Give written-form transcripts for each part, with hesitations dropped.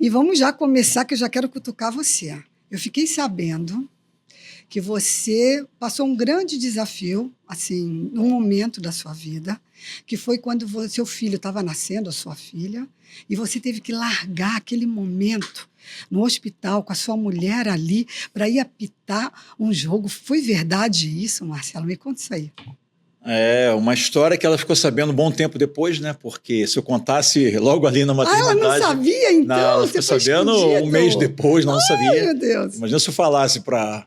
E vamos já começar, que eu já quero cutucar você. Eu fiquei sabendo que você passou um grande desafio, assim, num momento da sua vida, que foi quando seu filho estava nascendo, a sua filha, e você teve que largar aquele momento no hospital com a sua mulher ali para ir apitar um jogo. Foi verdade isso, Marcelo? Me conta isso aí. É uma história que ela ficou sabendo um bom tempo depois, né? Porque se eu contasse logo ali na maternidade... ela não sabia, então? Não, ela ficou sabendo um mês depois, não sabia. Ai, meu Deus. Imagina se eu falasse para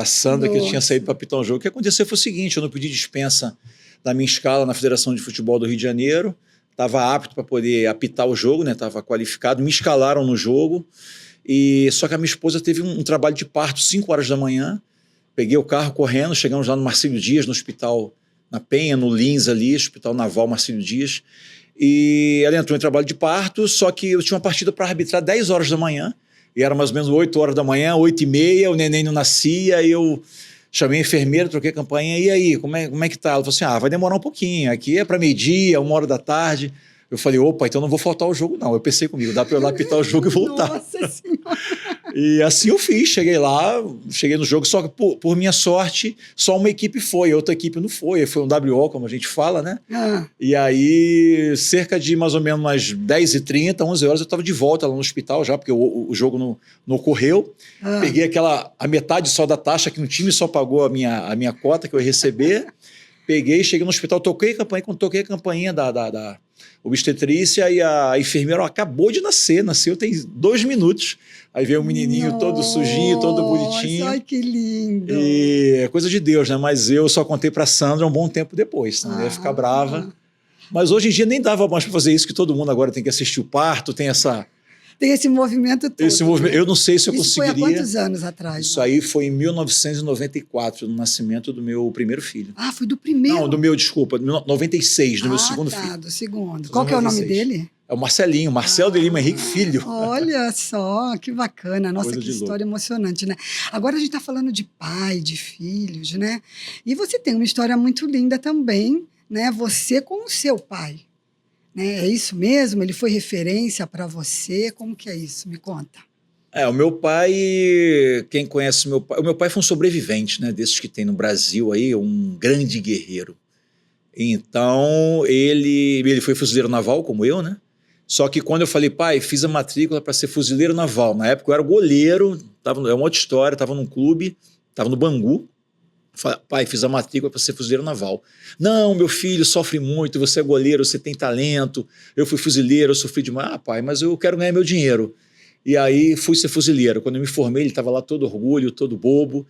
Sandra que eu tinha saído para apitar um jogo. O que aconteceu foi o seguinte, eu não pedi dispensa da minha escala na Federação de Futebol do Rio de Janeiro, estava apto para poder apitar o jogo, né? Estava qualificado, me escalaram no jogo, só que a minha esposa teve um trabalho de parto 5 horas da manhã, peguei o carro correndo, chegamos lá no Marcílio Dias, no hospital na Penha, no Lins ali, Hospital Naval Marcílio Dias, e ela entrou em trabalho de parto, só que eu tinha uma partida para arbitrar 10 horas da manhã, e era mais ou menos 8 horas da manhã, 8h30, o neném não nascia, e eu chamei a enfermeira, troquei a campainha, e aí, como é que tá? Ela falou assim, vai demorar um pouquinho, aqui é para meio-dia, 1h da tarde. Eu falei, opa, então não vou faltar o jogo não. Eu pensei comigo, dá para eu ir lá apitar o jogo e voltar. Nossa Senhora! E assim eu fiz, cheguei no jogo, só que por minha sorte, só uma equipe foi, a outra equipe não foi, foi um WO, como a gente fala, né? E aí, cerca de mais ou menos umas 10h30, 11 horas, eu estava de volta lá no hospital já, porque o jogo não ocorreu. Peguei a metade só da taxa, que no time só pagou a minha cota que eu ia receber. Peguei, cheguei no hospital, toquei a campainha, quando toquei a campainha da obstetrícia, e a enfermeira acabou de nasceu tem 2 minutos. Aí veio o menininho todo sujinho, todo bonitinho. Ai, que lindo. E é coisa de Deus, né? Mas eu só contei para Sandra um bom tempo depois, senão ia ficar brava. Mas hoje em dia nem dava mais para fazer isso, que todo mundo agora tem que assistir o parto, tem esse movimento todo. Eu não sei se eu conseguiria. Isso foi há quantos anos atrás? Isso aí foi em 1994, no nascimento do meu primeiro filho. Foi do primeiro? Não, do meu, desculpa, 96, do meu segundo filho. Do segundo. Qual que é o nome dele? É o Marcelinho, Marcelo de Lima Henrique Filho. Olha só, que bacana. Nossa, que história emocionante, né? Agora a gente está falando de pai, de filhos, né? E você tem uma história muito linda também, né? Você com o seu pai. Né? É isso mesmo? Ele foi referência para você? Como que é isso? Me conta. O meu pai, quem conhece o meu pai foi um sobrevivente, né? Desses que tem no Brasil aí, um grande guerreiro. Então, ele foi fuzileiro naval, como eu, né? Só que quando eu falei, pai, fiz a matrícula para ser fuzileiro naval. Na época eu era goleiro, é uma outra história, estava num clube, estava no Bangu. Falei, pai, fiz a matrícula para ser fuzileiro naval. Não, meu filho sofre muito, você é goleiro, você tem talento. Eu fui fuzileiro, eu sofri demais. Pai, mas eu quero ganhar meu dinheiro. E aí fui ser fuzileiro. Quando eu me formei, ele estava lá todo orgulho, todo bobo.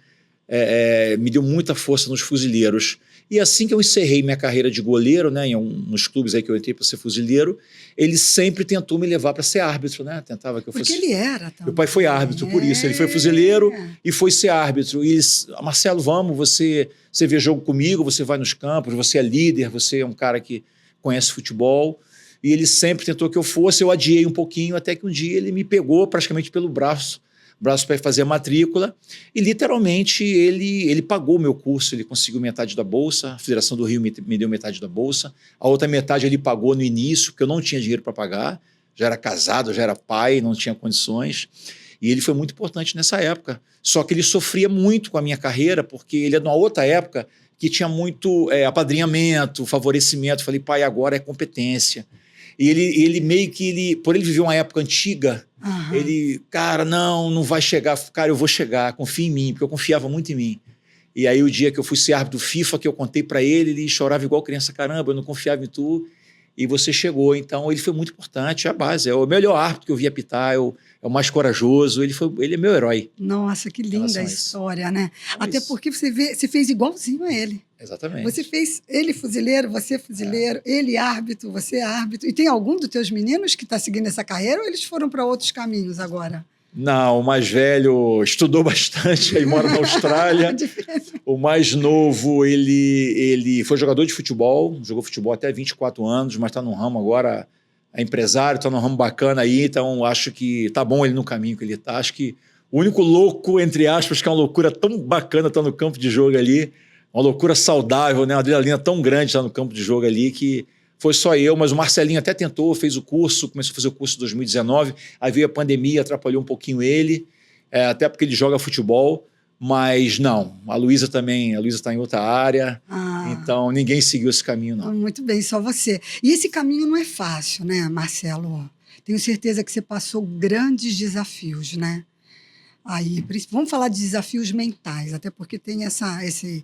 Me deu muita força nos fuzileiros. E assim que eu encerrei minha carreira de goleiro, né, nos clubes aí que eu entrei para ser fuzileiro, ele sempre tentou me levar para ser árbitro, né? Tentava que eu fosse. Porque ele era também. Meu pai foi árbitro, por isso. Ele foi fuzileiro e foi ser árbitro. E Marcelo, vamos, você vê jogo comigo, você vai nos campos, você é líder, você é um cara que conhece futebol. E ele sempre tentou que eu fosse, eu adiei um pouquinho, até que um dia ele me pegou praticamente pelo braço para fazer a matrícula, e literalmente ele pagou o meu curso, ele conseguiu metade da bolsa, a Federação do Rio me deu metade da bolsa, a outra metade ele pagou no início, porque eu não tinha dinheiro para pagar, já era casado, já era pai, não tinha condições, e ele foi muito importante nessa época, só que ele sofria muito com a minha carreira, porque ele é de uma outra época que tinha muito apadrinhamento, favorecimento. Falei, pai, agora é competência. E ele meio que, por ele viver uma época antiga, ele, cara, não vai chegar. Cara, eu vou chegar, confia em mim, porque eu confiava muito em mim. E aí o dia que eu fui ser árbitro do FIFA, que eu contei para ele chorava igual criança, caramba, eu não confiava em tu, e você chegou. Então ele foi muito importante, a base, é o melhor árbitro que eu vi apitar, é o mais corajoso, ele é meu herói. Nossa, que linda a história, né? Até porque você fez igualzinho a ele. Exatamente. Você fez ele fuzileiro, você fuzileiro, ele árbitro, você árbitro. E tem algum dos teus meninos que está seguindo essa carreira ou eles foram para outros caminhos agora? Não, o mais velho estudou bastante, aí mora na Austrália. O mais novo, ele foi jogador de futebol, jogou futebol até 24 anos, mas está num ramo agora, é empresário, está num ramo bacana aí, então acho que tá bom ele no caminho que ele está. Acho que o único louco, entre aspas, que é uma loucura tão bacana estar no campo de jogo ali, uma loucura saudável, né? Uma adrenalina tão grande estar no campo de jogo ali, que Foi só eu, mas o Marcelinho até tentou, fez o curso, começou a fazer o curso em 2019, aí veio a pandemia, atrapalhou um pouquinho ele, até porque ele joga futebol, mas não, a Luísa está em outra área, então ninguém seguiu esse caminho, não. Muito bem, só você. E esse caminho não é fácil, né, Marcelo? Tenho certeza que você passou grandes desafios, né? Aí, vamos falar de desafios mentais, até porque tem esse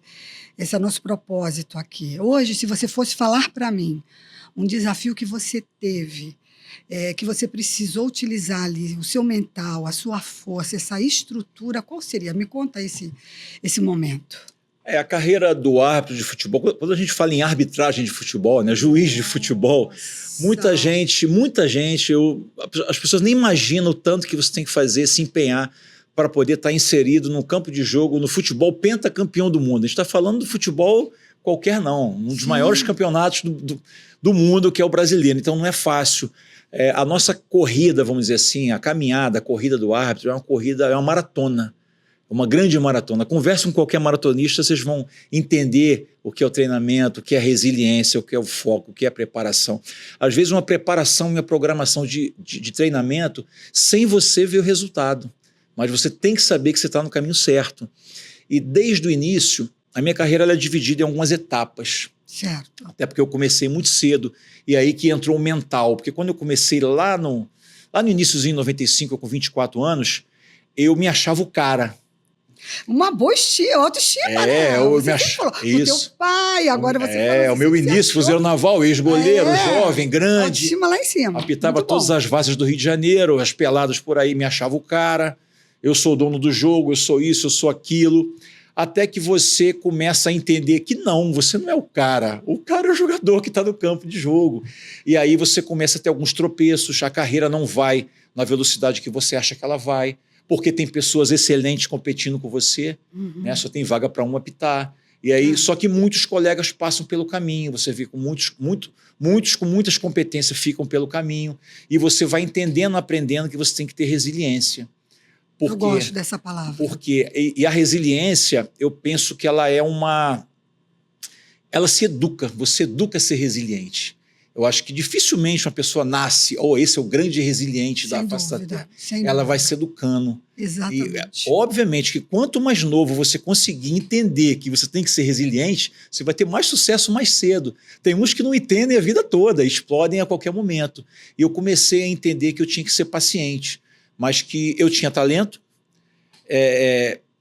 nosso propósito aqui. Hoje, se você fosse falar para mim um desafio que você teve, que você precisou utilizar ali, o seu mental, a sua força, essa estrutura, qual seria? Me conta esse momento. A carreira do árbitro de futebol, quando a gente fala em arbitragem de futebol, né, juiz de futebol, muita gente, as pessoas nem imaginam o tanto que você tem que fazer, se empenhar para poder estar inserido no campo de jogo, no futebol pentacampeão do mundo. A gente está falando do futebol qualquer não, um dos maiores campeonatos do mundo, que é o brasileiro. Então não é fácil. A nossa corrida, vamos dizer assim, a caminhada, a corrida do árbitro é uma maratona. Uma grande maratona. Converse com qualquer maratonista, vocês vão entender o que é o treinamento, o que é a resiliência, o que é o foco, o que é a preparação. Às vezes uma preparação e uma programação de treinamento sem você ver o resultado. Mas você tem que saber que você está no caminho certo. E desde o início, a minha carreira ela é dividida em algumas etapas. Certo. Até porque eu comecei muito cedo, e aí que entrou o mental. Porque quando eu comecei lá no iniciozinho, em 95, eu com 24 anos, eu me achava o cara. Uma boa autoestima, né? Eu você me falou, isso. O teu pai, agora você fala o meu início, Cruzeiro Naval, ex-goleiro, jovem, grande. Autoestima lá em cima. Apitava todas as várzeas do Rio de Janeiro, as peladas por aí, me achava o cara. Eu sou o dono do jogo, eu sou isso, eu sou aquilo. Até que você começa a entender que não, você não é o cara. O cara é o jogador que está no campo de jogo. E aí você começa a ter alguns tropeços, a carreira não vai na velocidade que você acha que ela vai, porque tem pessoas excelentes competindo com você, né? Só tem vaga para um apitar. E aí, só que muitos colegas passam pelo caminho, você vê com muitos com muitas competências ficam pelo caminho, e você vai entendendo, aprendendo que você tem que ter resiliência. Eu gosto dessa palavra. E a resiliência, eu penso que ela se educa, você educa a ser resiliente. Eu acho que dificilmente uma pessoa nasce, esse é o grande resiliente da face da Terra. Ela vai se educando. Exatamente. E, obviamente, que quanto mais novo você conseguir entender que você tem que ser resiliente, você vai ter mais sucesso mais cedo. Tem uns que não entendem a vida toda, explodem a qualquer momento. E eu comecei a entender que eu tinha que ser paciente, mas que eu tinha talento,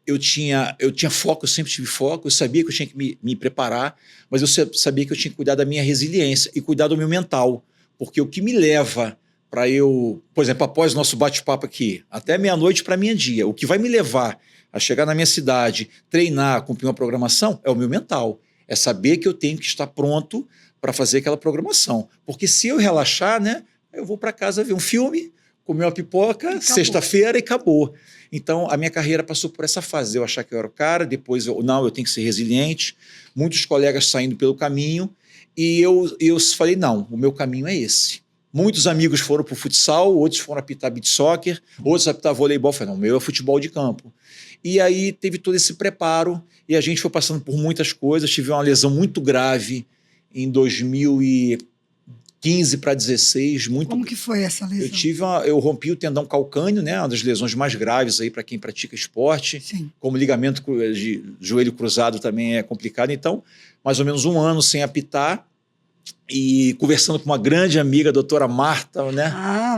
eu tinha foco, eu sempre tive foco, eu sabia que eu tinha que me preparar, mas eu sabia que eu tinha que cuidar da minha resiliência e cuidar do meu mental, porque o que me leva para eu, por exemplo, após o nosso bate-papo aqui, até meia-noite para mim é dia, o que vai me levar a chegar na minha cidade, treinar, cumprir uma programação, é o meu mental, é saber que eu tenho que estar pronto para fazer aquela programação, porque se eu relaxar, né, eu vou para casa ver um filme, comer uma pipoca, sexta-feira e acabou. Então, a minha carreira passou por essa fase, eu achar que eu era o cara, depois eu tenho que ser resiliente, muitos colegas saindo pelo caminho, e eu falei, não, o meu caminho é esse. Muitos amigos foram para o futsal, outros foram apitar beach soccer, outros apitar voleibol, eu falei, não, o meu é futebol de campo. E aí teve todo esse preparo, e a gente foi passando por muitas coisas, tive uma lesão muito grave em 2015 para 2016. Como que foi essa lesão? Eu rompi o tendão calcâneo, né, uma das lesões mais graves aí para quem pratica esporte. Sim. Como ligamento de joelho cruzado também é complicado. Então, mais ou menos 1 ano sem apitar, e conversando com uma grande amiga, a doutora Marta, né?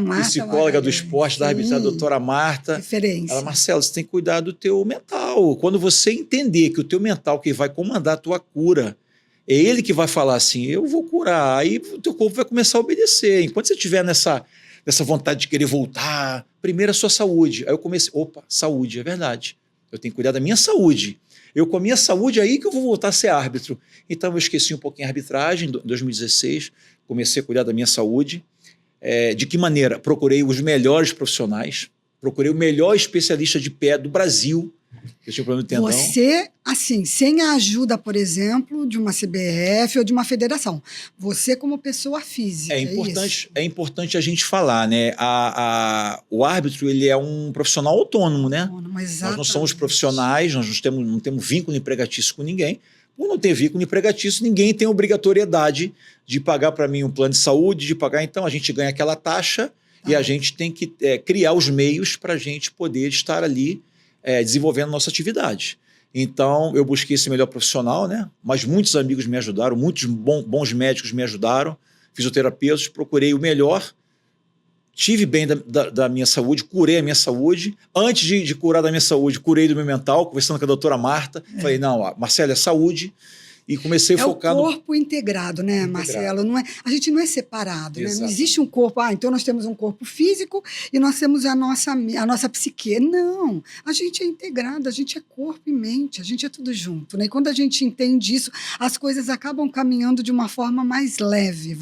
Marta, psicóloga do esporte, da arbitragem, a doutora Marta. Referência. Ela, Marcelo, você tem que cuidar do teu mental. Quando você entender que o teu mental que vai comandar a tua cura, é ele que vai falar assim, eu vou curar, aí o teu corpo vai começar a obedecer. Enquanto você estiver nessa vontade de querer voltar, primeiro a sua saúde. Aí eu comecei, saúde, é verdade. Eu tenho que cuidar da minha saúde. Com a minha saúde aí que eu vou voltar a ser árbitro. Então eu esqueci um pouquinho a arbitragem, em 2016, comecei a cuidar da minha saúde. De que maneira? Procurei os melhores profissionais, procurei o melhor especialista de pé do Brasil. Eu tinha um problema de tendão. Você, assim, sem a ajuda, por exemplo, de uma CBF ou de uma federação, você como pessoa física, é importante a gente falar, né? O árbitro, ele é um profissional autônomo, né? Nós não somos profissionais, nós não temos vínculo empregatício com ninguém, Por não ter vínculo empregatício, ninguém tem obrigatoriedade de pagar para mim um plano de saúde, de pagar. Então, a gente ganha aquela taxa e a gente tem que criar os meios para a gente poder estar ali desenvolvendo nossa atividade. Então, eu busquei esse melhor profissional, né? Mas muitos amigos me ajudaram, muitos bons médicos me ajudaram, fisioterapeutas, procurei o melhor, tive bem da minha saúde, curei a minha saúde. Antes de curar da minha saúde, curei do meu mental, conversando com a doutora Marta. Falei, não, Marcelo, é saúde. E comecei a focar no... É o corpo integrado, né, Marcelo? Não é, a gente não é separado, né? Não existe um corpo, então nós temos um corpo físico e nós temos a nossa psique. Não, a gente é integrado, a gente é corpo e mente, a gente é tudo junto, né? E quando a gente entende isso, as coisas acabam caminhando de uma forma mais leve.